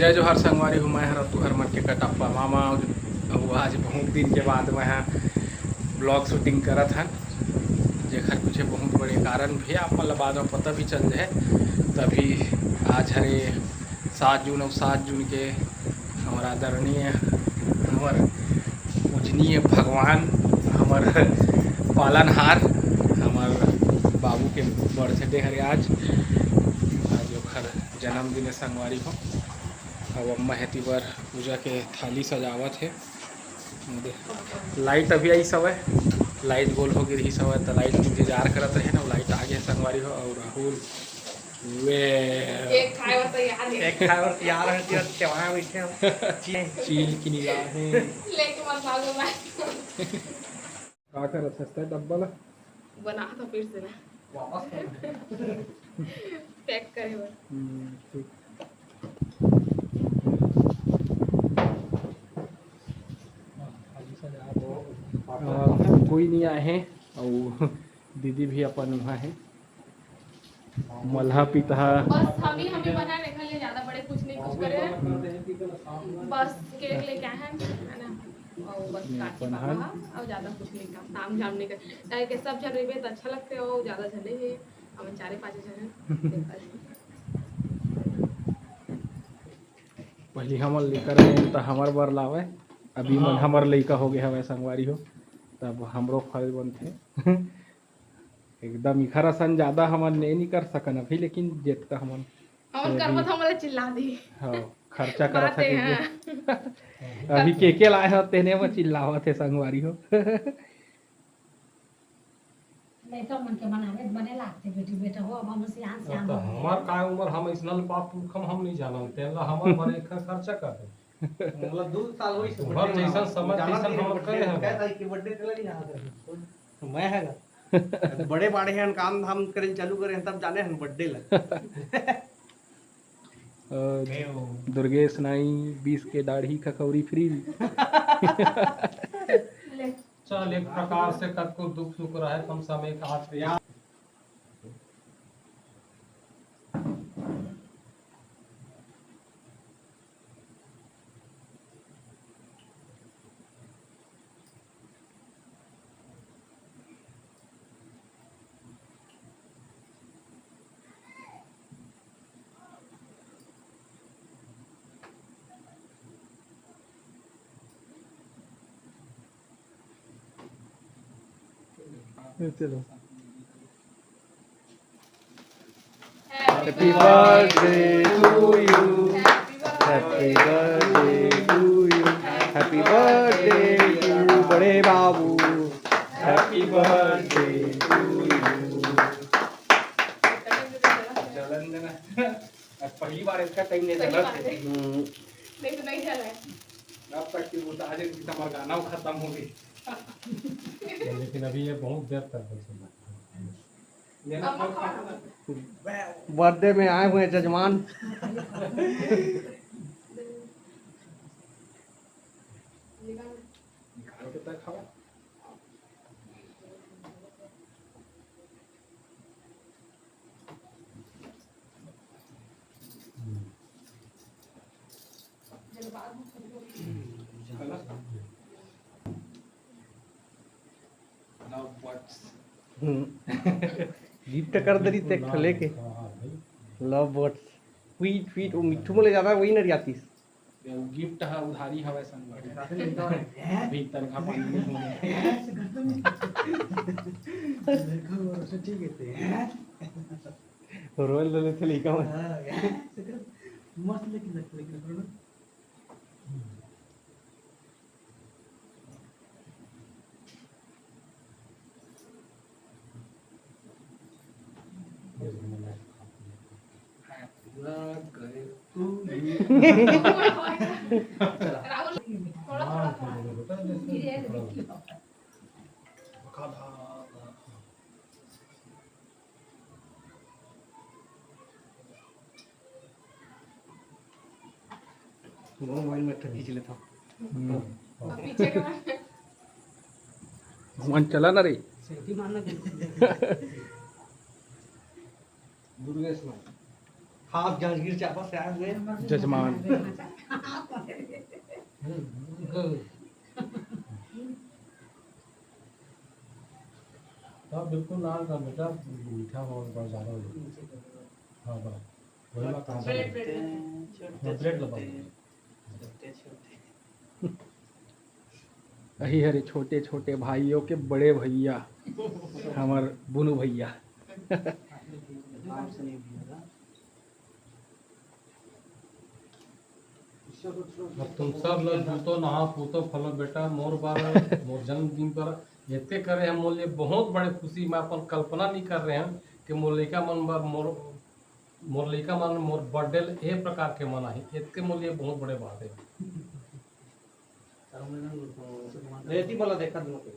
जय जोहार संगवारी हूँ मैं हर तुहर मन के कटप्पा मामा। और आज बहुत दिन के बाद मैं ब्लॉग शूटिंग करत हन, जेखर पीछे बहुत बड़े कारण भी आप मतलब बाद में पता भी चल जाए। तभी आज हरे 7 जून और 7 जून के हमारा आदरणीय हमार पूजनीय भगवान हमार पालनहार हमार बाबू के बर्थडे हरे आज ओखर जन्मदिन संगवारी हो। अब अम्मा हेती बर पूजा के थाली सजावत है। लाइट अभी आई सवय, लाइट गोल हो गई सवय तो लाइट इंतजार करत रहे ना, लाइट आ गया संगवारी हो। और राहुल वे एक खाए और तैयार है त्योहार बैठे चील की निगाहें लेके मत भागो मैं का कर सस्ता डब्बा ला बना तो फिर से ना वापस पैक करे हुए ठीक। कोई नहीं आए हैं और दीदी भी अपन वहाँ है मल्हा पिता। बस हम ही बना रखा ले, ज्यादा बड़े कुछ नहीं कुछ करे हैं। बस केक लेके आए हैं है ना, और बस काटी पापा और ज्यादा कुछ नहीं काम ताम झाम नहीं कर चाहे के सब जन रहे तो अच्छा लगते हो, ज्यादा जन नहीं है हम 4-5 जन हैं। पहले हमर लेकर आए तो हमार बर लावे, अभी मन हमार लड़का हो गया है संगवारी हो तब हमरो फल बनते एकदम इखरा सन ज्यादा हमन नहीं कर सकन अभी, लेकिन जितना हमन करबत हमले चिल्ला दी हाँ खर्चा कर सके। अभी के लाए हो तेने में चिल्लावत है संगवारी हो। लड़का मन के बनावे बने लागते बेटी बेटा हो। अब हम से आन तो हमार का उम्र हम इसनल बाप हम नहीं जानन तेला हमार बड़े खर्चा कर दे मतलब 2 साल होई से हर जैसा समय जैसा हम करे हैं कहता है कि बर्थडे तेला नहीं याद है मैं हैगा बड़े बाड़े हैं काम हम करें चालू करें तब जाने हैं बर्थडे ला। दुर्गेश नाई 20 के दाढ़ी खखौरी फ्री। चल एक प्रकार से कब दुख सुख रहा है कम समय का हाथ यार चलो happy birthday to you, happy birthday to you, happy birthday to बड़े बाबू, हैप्पी बर्थडे टू यू। जलन देना पहली बार इसका टाइम नहीं चला नहीं तो नहीं चला है अब तक की वो आज हमारा गाना खत्म हो गई। लेकिन अभी ये बहुत देर तक बर्थडे में आए हुए जजमान निकाल के तक खाओ। गिफ्ट कर दरी ते खले के लव बर्ड्स स्वीट स्वीट वो मिठू में ले जाता है वही नहीं आती गिफ्ट है उधारी हवे संगवारी अभी तनखा पानी नहीं होने ठीक है रोयल ले थे लिखा हुआ मस्त लेकिन राहुल थोड़ा मोबाइल में खींच लेता हूँ पीछे का मन चला ना रे सेठी मारना दुर्गेश में हाँ जांजगीर चांपा से आए हुए जजमान। हाँ बिल्कुल ना कर बेटा, मीठा बहुत ज़्यादा हो जाए। हाँ बस वही बात कहाँ से ब्रेड लगा यही हरे छोटे छोटे भाइयों के बड़े भैया हमार बुनू भैया। अब तुम सब लोग जूतो नहा पूतो फलो बेटा, मोर बार मोर जन्मदिन पर इतने करे हम मोर लिए बहुत बड़े खुशी में अपन कल्पना नहीं कर रहे हैं कि मोर लड़का मन बार मोर लड़का मन मोर बर्थडे ए प्रकार के मना है, इतने मोर लिए बहुत बड़े बात है। रेती वाला देखा तुमको